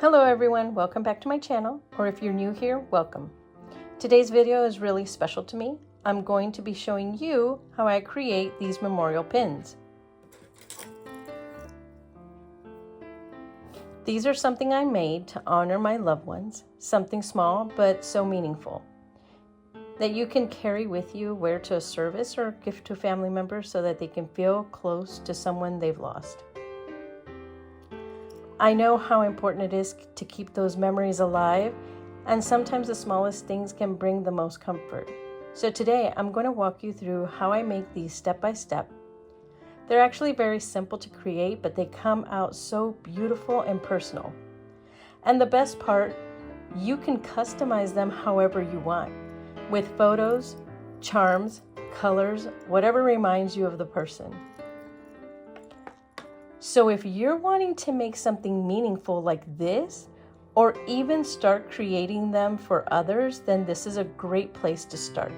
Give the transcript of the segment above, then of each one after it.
Hello everyone, welcome back to my channel, or if you're new here, welcome. Today's video is really special to me. I'm going to be showing you how I create these memorial pins. These are something I made to honor my loved ones, something small but so meaningful, that you can carry with you, wear to a service or gift to family members so that they can feel close to someone they've lost. I know how important it is to keep those memories alive, and sometimes the smallest things can bring the most comfort. So today I'm going to walk you through how I make these step by step. They're actually very simple to create, but they come out so beautiful and personal. And the best part, you can customize them however you want, with photos, charms, colors, whatever reminds you of the person. So if you're wanting to make something meaningful like this, or even start creating them for others, then this is a great place to start.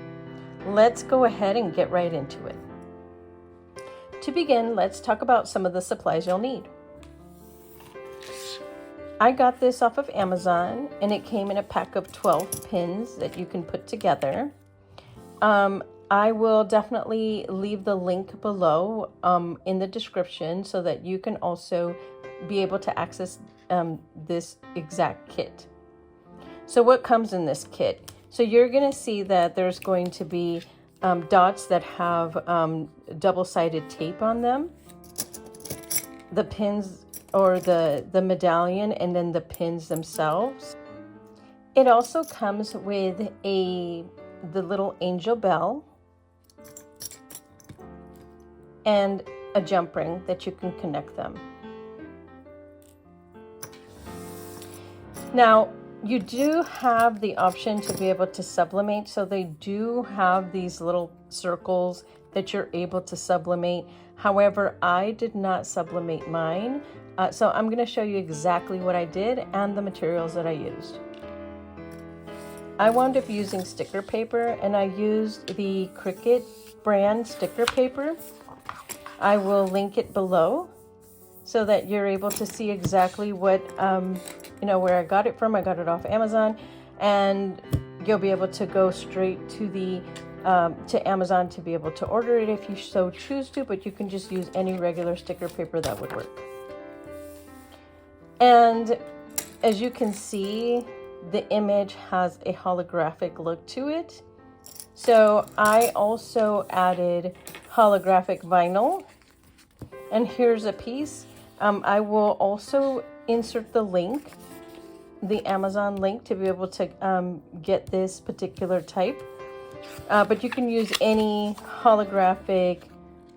Let's go ahead and get right into it. To begin, let's talk about some of the supplies you'll need. I got this off of Amazon, and it came in a pack of 12 pins that you can put together. I will definitely leave the link below in the description so that you can also be able to access this exact kit. So what comes in this kit? So you're going to see that there's going to be dots that have double-sided tape on them, the pins or the medallion, and then the pins themselves. It also comes with the little angel bell and a jump ring that you can connect them. Now, you do have the option to be able to sublimate, so they do have these little circles that you're able to sublimate. However, I did not sublimate mine, so I'm going to show you exactly what I did and the materials that I used. I wound up using sticker paper, and I used the Cricut brand sticker paper. I will link it below so that you're able to see exactly what, where I got it from. I got it off Amazon, and you'll be able to go straight to to Amazon to be able to order it if you so choose to, but you can just use any regular sticker paper that would work. And as you can see, the image has a holographic look to it. So I also added holographic vinyl, and here's a piece. I will also insert the link, the Amazon link, to be able to get this particular type. But you can use any holographic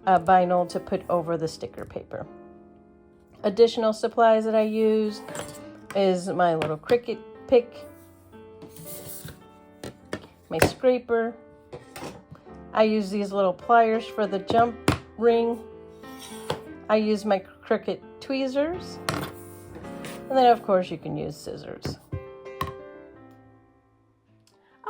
vinyl to put over the sticker paper. Additional supplies that I used is my little Cricut pick, my scraper. I use these little pliers for the jump ring. I use my Cricut tweezers. And then of course you can use scissors.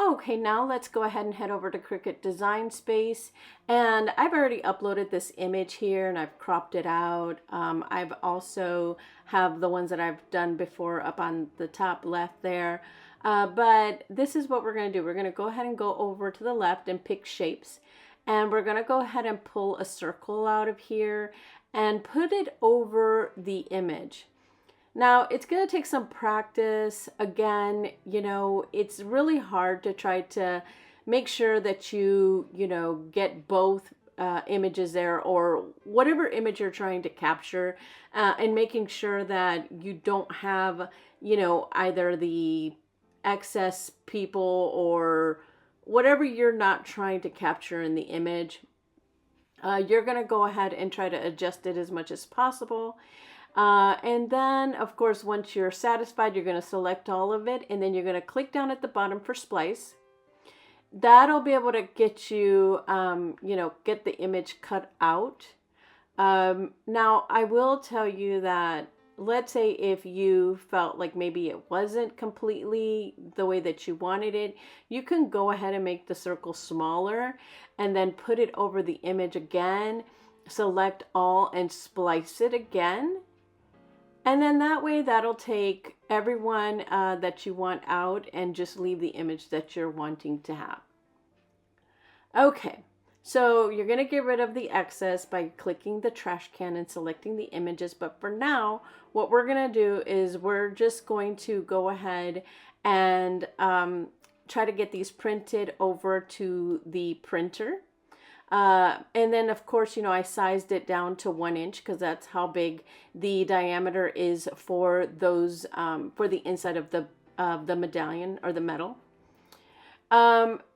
Okay, now let's go ahead and head over to Cricut Design Space. And I've already uploaded this image here, and I've cropped it out. I've also have the ones that I've done before up on the top left there. But this is what we're going to do. We're going to go ahead and go over to the left and pick shapes. And we're going to go ahead and pull a circle out of here and put it over the image. Now, it's going to take some practice. Again, it's really hard to try to make sure that you get both images there, or whatever image you're trying to capture, and making sure that you don't have, either the excess people or whatever you're not trying to capture in the image. You're going to go ahead and try to adjust it as much as possible. And then, of course, once you're satisfied, you're going to select all of it, and then you're going to click down at the bottom for splice. That'll be able to get you, get the image cut out. Now, I will tell you that, let's say if you felt like maybe it wasn't completely the way that you wanted it, you can go ahead and make the circle smaller and then put it over the image again, select all and splice it again. And then that way that'll take everyone that you want out and just leave the image that you're wanting to have. Okay, so you're going to get rid of the excess by clicking the trash can and selecting the images. But for now, what we're going to do is we're just going to go ahead and try to get these printed over to the printer. And then of course, I sized it down to 1 inch because that's how big the diameter is for those, for the inside of the medallion or the medal.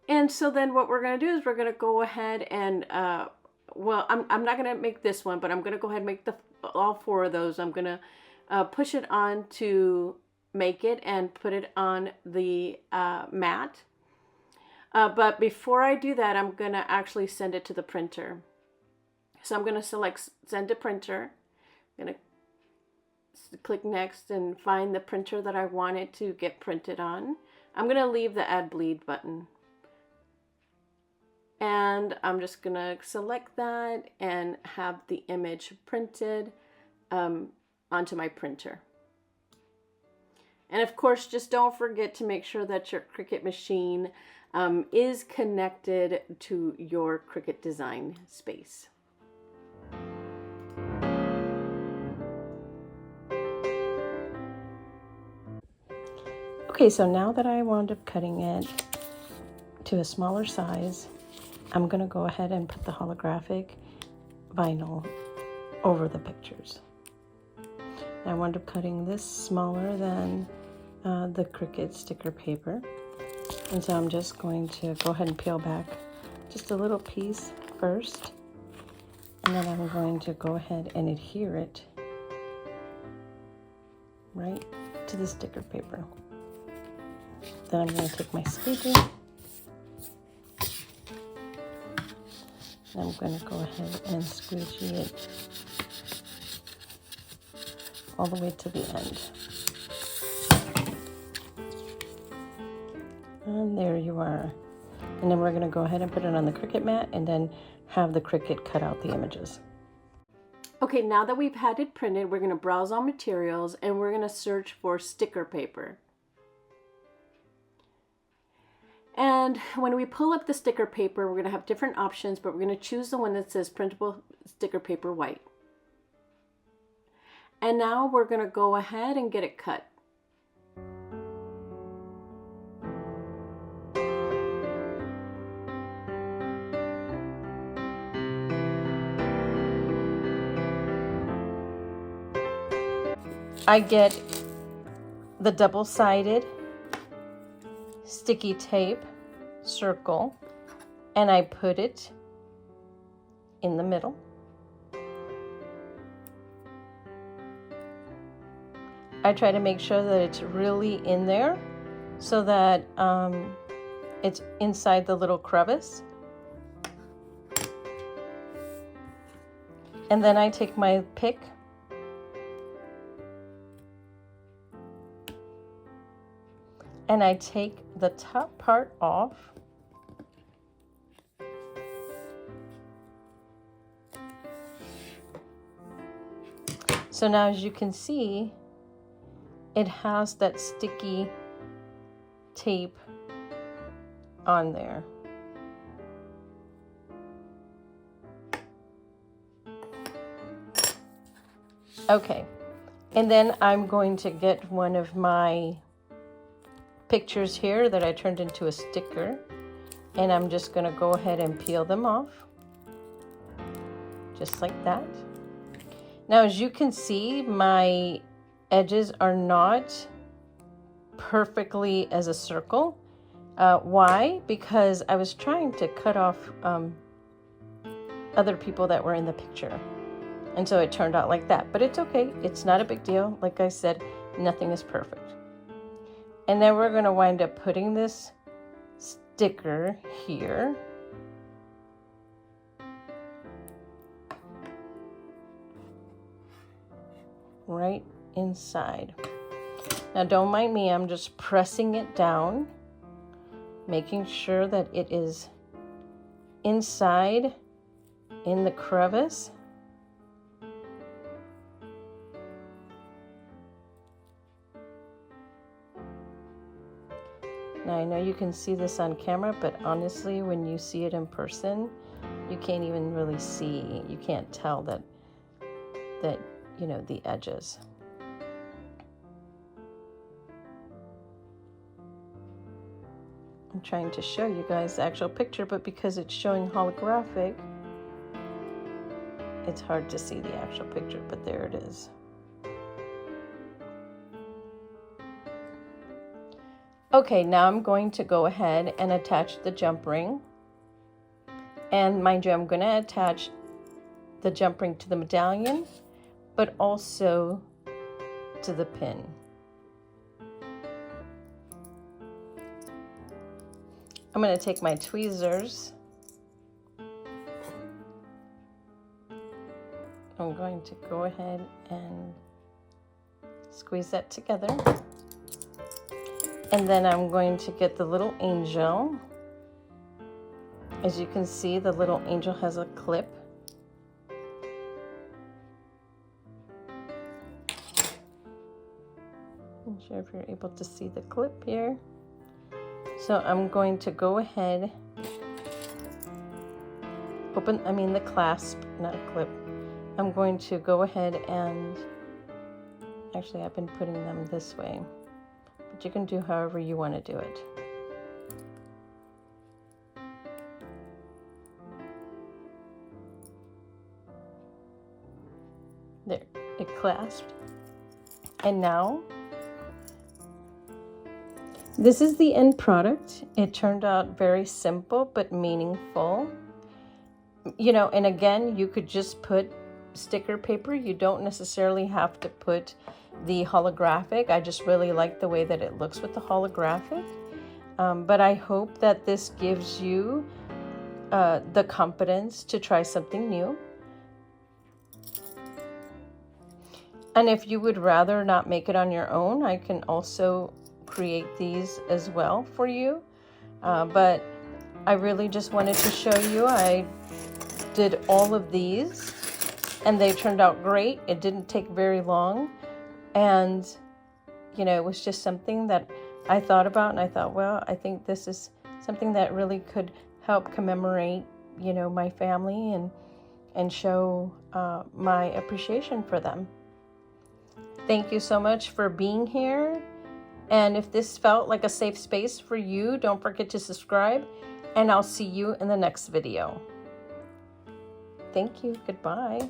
And so then what we're going to do is we're going to go ahead and, well, I'm not going to make this one, but I'm going to go ahead and make all 4 of those. I'm going to push it on to make it and put it on the mat. But before I do that, I'm going to actually send it to the printer. So I'm going to select send to printer. I'm going to click next and find the printer that I want it to get printed on. I'm going to leave the add bleed button. And I'm just going to select that and have the image printed onto my printer. And of course, just don't forget to make sure that your Cricut machine is connected to your Cricut design space. Okay, so now that I wound up cutting it to a smaller size, I'm going to go ahead and put the holographic vinyl over the pictures. I wound up cutting this smaller than the Cricut sticker paper. And so I'm just going to go ahead and peel back just a little piece first. And then I'm going to go ahead and adhere it right to the sticker paper. Then I'm going to take my squeegee. And I'm going to go ahead and squeegee it all the way to the end. And there you are. And then we're going to go ahead and put it on the Cricut mat and then have the Cricut cut out the images. Okay, now that we've had it printed, we're going to browse on materials and we're going to search for sticker paper. And when we pull up the sticker paper, we're going to have different options, but we're going to choose the one that says printable sticker paper white. And now we're going to go ahead and get it cut. I get the double-sided sticky tape circle and I put it in the middle. I try to make sure that it's really in there so that it's inside the little crevice. And then I take my pick and I take the top part off. So now as you can see, it has that sticky tape on there. Okay, and then I'm going to get one of my pictures here that I turned into a sticker, and I'm just going to go ahead and peel them off just like that. Now as you can see, my edges are not perfectly as a circle. Why? Because I was trying to cut off other people that were in the picture, and so it turned out like that, but it's okay, it's not a big deal. Like I said, nothing is perfect. And then we're going to wind up putting this sticker here. Right inside. Now don't mind me, I'm just pressing it down, making sure that it is inside in the crevice. Now I know you can see this on camera, but honestly, when you see it in person, you can't even really see, you can't tell that, you know, the edges. I'm trying to show you guys the actual picture, but because it's showing holographic, it's hard to see the actual picture, but there it is. Okay, now I'm going to go ahead and attach the jump ring. And mind you, I'm going to attach the jump ring to the medallion, but also to the pin. I'm going to take my tweezers. I'm going to go ahead and squeeze that together. And then I'm going to get the little angel. As you can see, the little angel has a clip. I'm not sure if you're able to see the clip here. So I'm going to go ahead, the clasp, not a clip. I'm going to go ahead and, actually I've been putting them this way, but you can do however you want to do it. There, it clasped. And now, this is the end product. It turned out very simple but meaningful. You know, and again, you could just put sticker paper. You don't necessarily have to put the holographic. I just really like the way that it looks with the holographic. But I hope that this gives you the confidence to try something new. And if you would rather not make it on your own, I can also create these as well for you. But I really just wanted to show you. I did all of these and they turned out great. It didn't take very long. And, you know, it was just something that I thought about, and I thought, well, I think this is something that really could help commemorate, you know, my family and show my appreciation for them. Thank you so much for being here. And if this felt like a safe space for you, don't forget to subscribe, and I'll see you in the next video. Thank you. Goodbye.